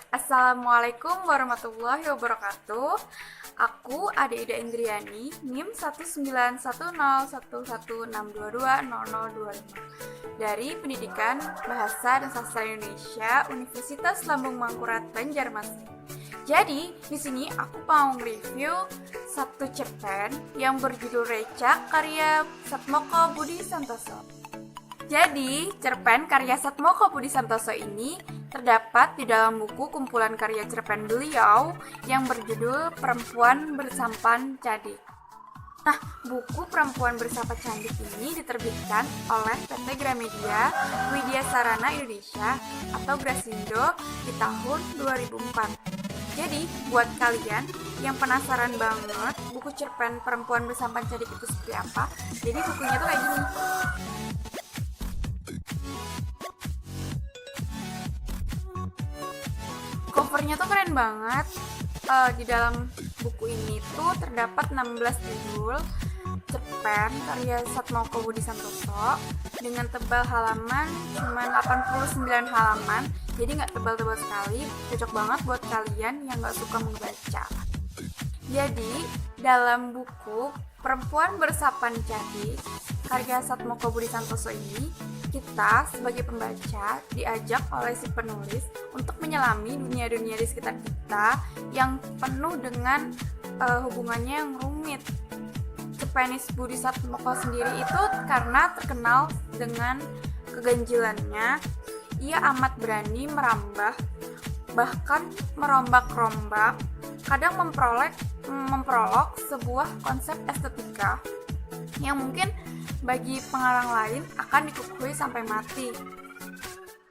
Assalamualaikum warahmatullahi wabarakatuh. Aku Ade Ida Indriani, NIM 191011162200025 dari Pendidikan Bahasa dan Sastra Indonesia Universitas Lambung Mangkurat Banjarmasin. Jadi, di sini aku mau review satu cerpen yang berjudul Recak karya Satmoko Budi Santoso. Jadi, cerpen karya Satmoko Budi Santoso ini terdapat di dalam buku kumpulan karya cerpen beliau yang berjudul Perempuan Bersampan Cadik. Nah, buku Perempuan Bersampan Cadik ini diterbitkan oleh PT Gramedia Widya Sarana Indonesia atau Grasindo di tahun 2004. Jadi, buat kalian yang penasaran banget buku cerpen Perempuan Bersampan Cadik itu seperti apa, jadi bukunya tuh kayak gini. Covernya tuh keren banget. Di dalam buku ini tuh terdapat 16 judul cerpen karya Satmoko Budi Santoso dengan tebal halaman cuma 89 halaman, jadi nggak tebal-tebal sekali, cocok banget buat kalian yang nggak suka membaca. Jadi dalam buku Perempuan Bersampan Cadik karya Satmoko Budi Santoso ini, kita sebagai pembaca diajak oleh si penulis untuk menyelami dunia-dunia di sekitar kita yang penuh dengan hubungannya yang rumit. Cerpenis Budi Satmoko sendiri itu karena terkenal dengan keganjilannya, ia amat berani merambah, bahkan merombak-rombak, kadang memprolog sebuah konsep estetika yang mungkin bagi pengarang lain akan dikukuhi sampai mati.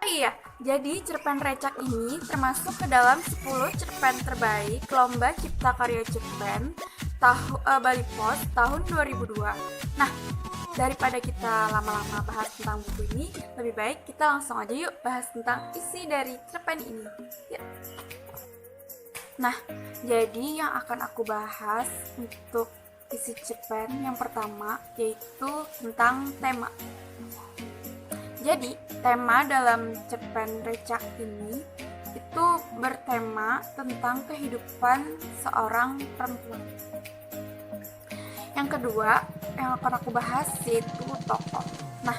Iya, jadi cerpen Recak ini termasuk ke dalam 10 cerpen terbaik Lomba Cipta Karya Cerpen Bali Pos tahun 2002. Nah, daripada kita lama-lama bahas tentang buku ini, lebih baik kita langsung aja yuk bahas tentang isi dari cerpen ini. Yuk. Nah, jadi yang akan aku bahas untuk isi cerpen yang pertama yaitu tentang tema. Jadi, tema dalam cerpen Recak ini itu bertema tentang kehidupan seorang perempuan. Yang kedua yang akan aku bahas yaitu tokoh. Nah,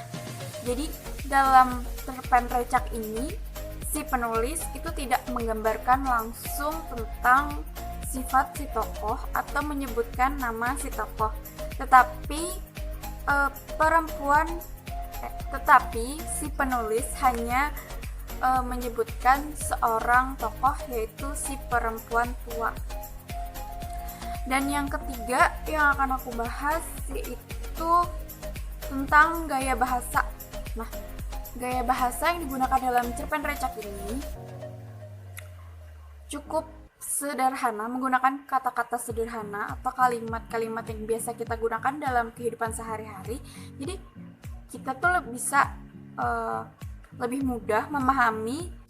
jadi dalam cerpen Recak ini si penulis itu tidak menggambarkan langsung tentang sifat si tokoh atau menyebutkan nama si tokoh, tetapi si penulis hanya menyebutkan seorang tokoh yaitu si perempuan tua. Dan yang ketiga yang akan aku bahas yaitu tentang gaya bahasa. Nah, gaya bahasa yang digunakan dalam cerpen Recak ini cukup sederhana, menggunakan kata-kata sederhana atau kalimat-kalimat yang biasa kita gunakan dalam kehidupan sehari-hari. Jadi kita tuh bisa lebih mudah memahami.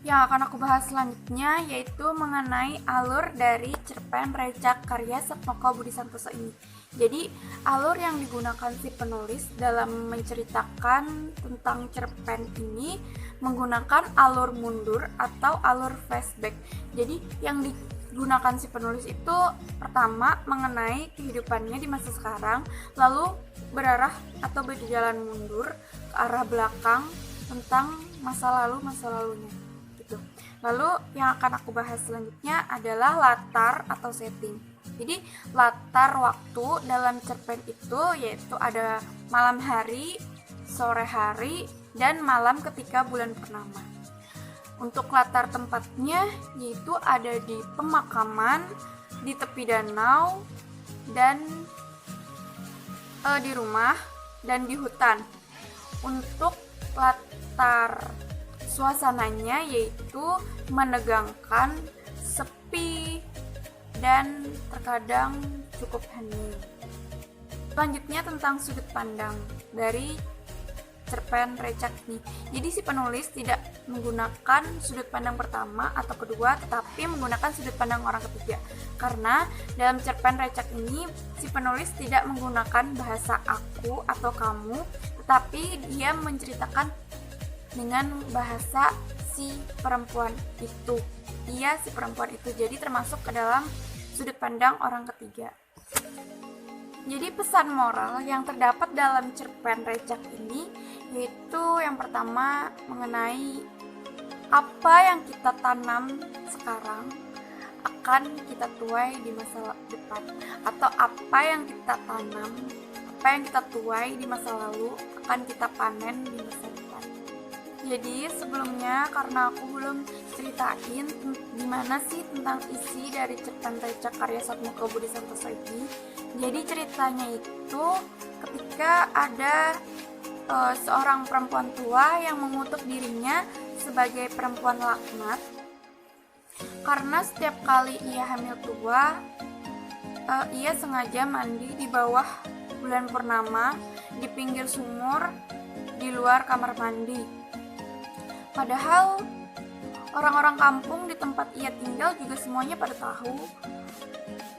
Yang akan aku bahas selanjutnya yaitu mengenai alur dari cerpen Recak karya Satmoko Budi Santoso ini. Jadi alur yang digunakan si penulis dalam menceritakan tentang cerpen ini menggunakan alur mundur atau alur flashback. Jadi yang digunakan si penulis itu pertama mengenai kehidupannya di masa sekarang, lalu berarah atau berjalan mundur ke arah belakang tentang masa lalunya gitu. Lalu yang akan aku bahas selanjutnya adalah latar atau setting. Jadi latar waktu dalam cerpen itu yaitu ada malam hari, sore hari, dan malam ketika bulan purnama. Untuk latar tempatnya yaitu ada di pemakaman, di tepi danau, dan di rumah, dan di hutan. Untuk latar suasananya yaitu menegangkan, sepi, dan terkadang cukup hening. Selanjutnya tentang sudut pandang dari cerpen Recak ini. Jadi si penulis tidak menggunakan sudut pandang pertama atau kedua, tetapi menggunakan sudut pandang orang ketiga. Karena dalam cerpen Recak ini si penulis tidak menggunakan bahasa aku atau kamu, tetapi dia menceritakan dengan bahasa si perempuan itu. Jadi termasuk ke dalam sudut pandang orang ketiga. Jadi pesan moral yang terdapat dalam cerpen Recak ini yaitu yang pertama mengenai apa yang kita tanam sekarang akan kita tuai di masa depan, atau apa yang kita tanam, apa yang kita tuai di masa lalu akan kita panen di masa depan. Jadi sebelumnya karena aku belum ceritain gimana sih tentang isi dari cerpen Recak karya Sotmoko Budi Santoso ini. Jadi ceritanya itu ketika ada seorang perempuan tua yang mengutuk dirinya sebagai perempuan laknat karena setiap kali ia hamil tua, ia sengaja mandi di bawah bulan purnama di pinggir sumur di luar kamar mandi. Padahal orang-orang kampung di tempat ia tinggal juga semuanya pada tahu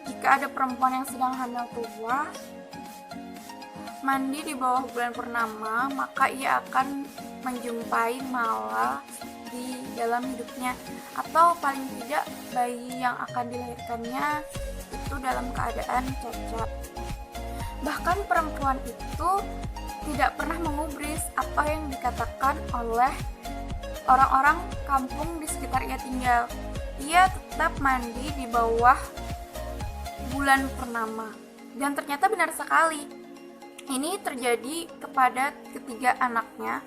jika ada perempuan yang sedang hamil tua mandi di bawah bulan purnama, maka ia akan menjumpai mala di dalam hidupnya, atau paling tidak bayi yang akan dilahirkannya itu dalam keadaan cacat. Bahkan perempuan itu tidak pernah mengubris apa yang dikatakan oleh orang-orang kampung di sekitar ia tinggal. Ia tetap mandi di bawah bulan purnama, dan ternyata benar sekali. Ini terjadi kepada ketiga anaknya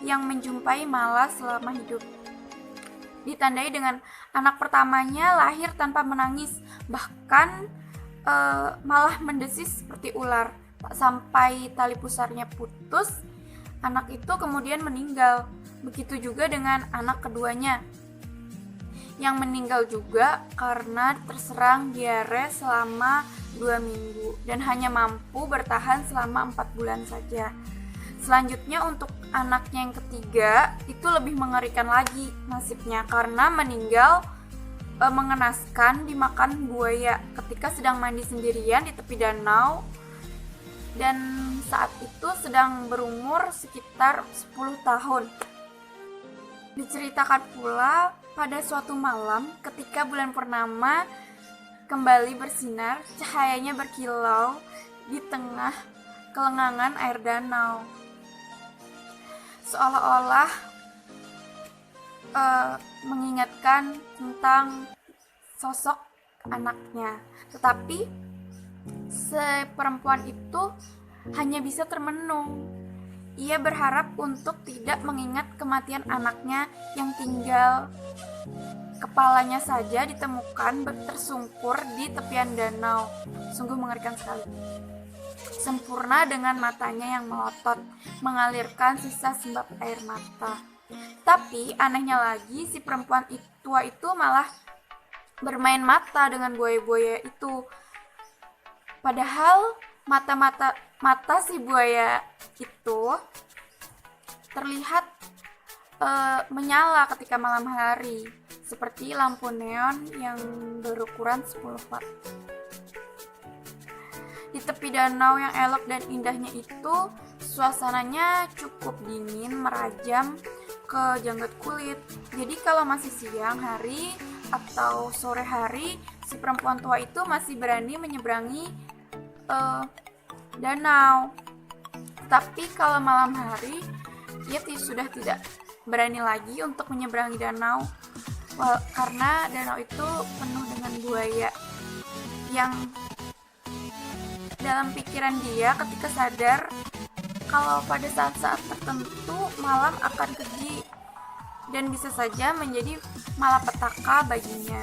yang menjumpai mala selama hidup. Ditandai dengan anak pertamanya lahir tanpa menangis, bahkan malah mendesis seperti ular. Tak sampai tali pusarnya putus, anak itu kemudian meninggal. Begitu juga dengan anak keduanya, yang meninggal juga karena terserang diare selama 2 minggu dan hanya mampu bertahan selama 4 bulan saja. Selanjutnya untuk anaknya yang ketiga itu lebih mengerikan lagi nasibnya karena meninggal mengenaskan dimakan buaya ketika sedang mandi sendirian di tepi danau, dan saat itu sedang berumur sekitar 10 tahun. Diceritakan pula pada suatu malam ketika bulan purnama kembali bersinar, cahayanya berkilau di tengah kelengangan air danau, seolah-olah mengingatkan tentang sosok anaknya. Tetapi si perempuan itu hanya bisa termenung. Ia berharap untuk tidak mengingat kematian anaknya yang tinggal kepalanya saja ditemukan tersungkur di tepian danau. Sungguh mengerikan sekali. Sempurna dengan matanya yang melotot, mengalirkan sisa sembab air mata. Tapi anehnya lagi, si perempuan tua itu malah bermain mata dengan buaya-buaya itu. Padahal mata si buaya itu terlihat menyala ketika malam hari, seperti lampu neon yang berukuran 10 watt. Di tepi danau yang elok dan indahnya itu, suasananya cukup dingin, merajam ke janggut kulit. Jadi kalau masih siang hari atau sore hari, si perempuan tua itu masih berani menyeberangi danau. Tapi kalau malam hari, ia sudah tidak berani lagi untuk menyeberangi danau, karena danau itu penuh dengan buaya yang dalam pikiran dia ketika sadar kalau pada saat-saat tertentu malam akan keji dan bisa saja menjadi malapetaka baginya.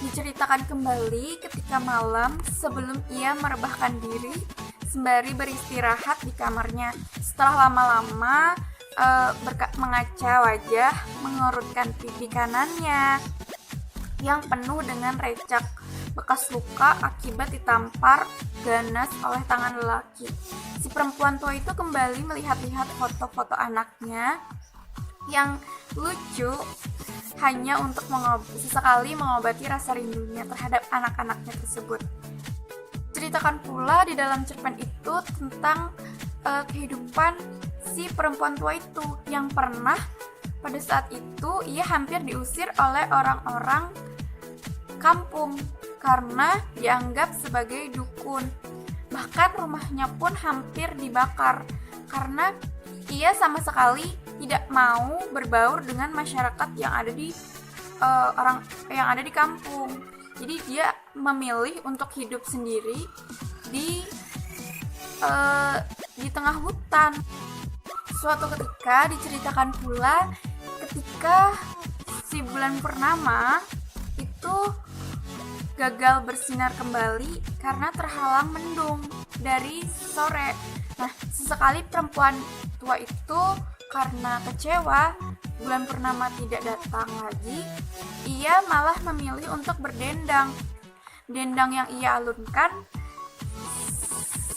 Diceritakan kembali ketika malam sebelum ia merebahkan diri sembari beristirahat di kamarnya. Setelah lama-lama mengaca wajah, mengurutkan pipi kanannya yang penuh dengan recak, bekas luka akibat ditampar ganas oleh tangan lelaki. Si perempuan tua itu kembali melihat-lihat foto-foto anaknya yang lucu hanya untuk sesekali mengobati rasa rindunya terhadap anak-anaknya tersebut. Ceritakan pula di dalam cerpen itu tentang kehidupan si perempuan tua itu yang pernah pada saat itu ia hampir diusir oleh orang-orang kampung karena dianggap sebagai dukun. Bahkan rumahnya pun hampir dibakar karena ia sama sekali tidak mau berbaur dengan masyarakat yang ada di orang yang ada di kampung. Jadi dia memilih untuk hidup sendiri di tengah hutan. Suatu ketika diceritakan pula ketika si bulan purnama itu gagal bersinar kembali karena terhalang mendung dari sore. Nah, sesekali perempuan tua itu karena kecewa bulan purnama tidak datang lagi, ia malah memilih untuk berdendang. Dendang yang ia alunkan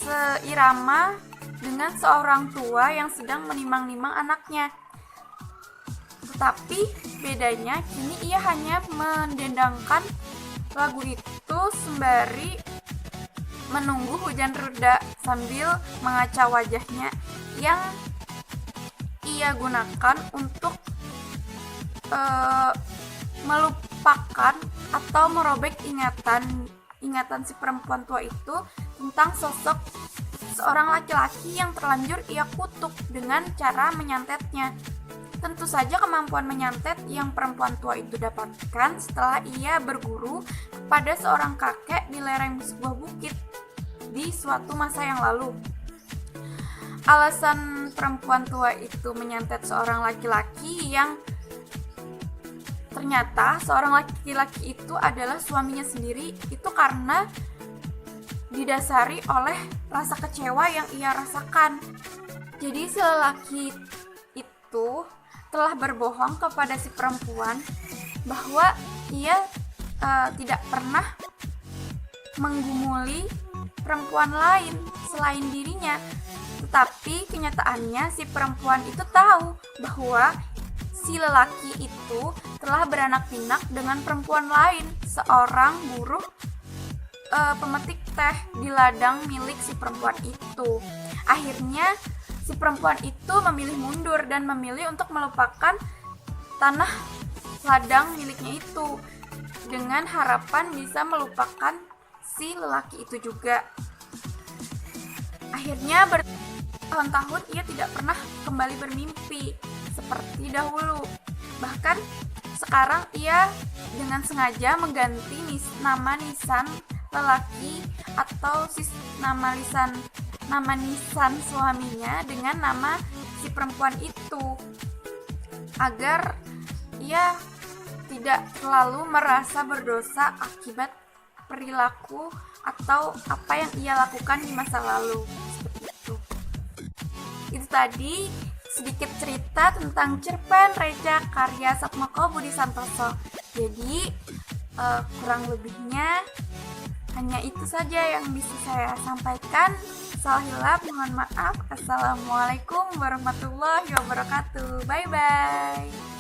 seirama dengan seorang tua yang sedang menimang-nimang anaknya. Tetapi bedanya kini ia hanya mendendangkan lagu itu sembari menunggu hujan reda sambil mengaca wajahnya yang ia gunakan untuk melupakan atau merobek ingatan si perempuan tua itu tentang sosok seorang laki-laki yang terlanjur ia kutuk dengan cara menyantetnya. Tentu saja kemampuan menyantet yang perempuan tua itu dapatkan setelah ia berguru kepada seorang kakek di lereng sebuah bukit di suatu masa yang lalu. Alasan perempuan tua itu menyantet seorang laki-laki yang ternyata seorang laki-laki itu adalah suaminya sendiri itu karena didasari oleh rasa kecewa yang ia rasakan. Jadi si lelaki itu telah berbohong kepada si perempuan bahwa ia tidak pernah menggumuli perempuan lain selain dirinya. Tetapi kenyataannya si perempuan itu tahu bahwa si lelaki itu telah beranak pinak dengan perempuan lain, seorang buruh pemetik teh di ladang milik si perempuan itu. Akhirnya si perempuan itu memilih mundur dan memilih untuk melupakan tanah ladang miliknya itu dengan harapan bisa melupakan si lelaki itu juga. Akhirnya bertahun-tahun ia tidak pernah kembali bermimpi seperti dahulu. Bahkan sekarang ia dengan sengaja mengganti nama nisan lelaki atau nama nisan suaminya dengan nama si perempuan itu agar ia tidak terlalu merasa berdosa akibat perilaku atau apa yang ia lakukan di masa lalu. Seperti itu. Itu tadi sedikit cerita tentang cerpen Reja karya Satmoko Budi Santoso. Jadi kurang lebihnya hanya itu saja yang bisa saya sampaikan. Salah hilaf, mohon maaf. Assalamualaikum warahmatullahi wabarakatuh. Bye bye.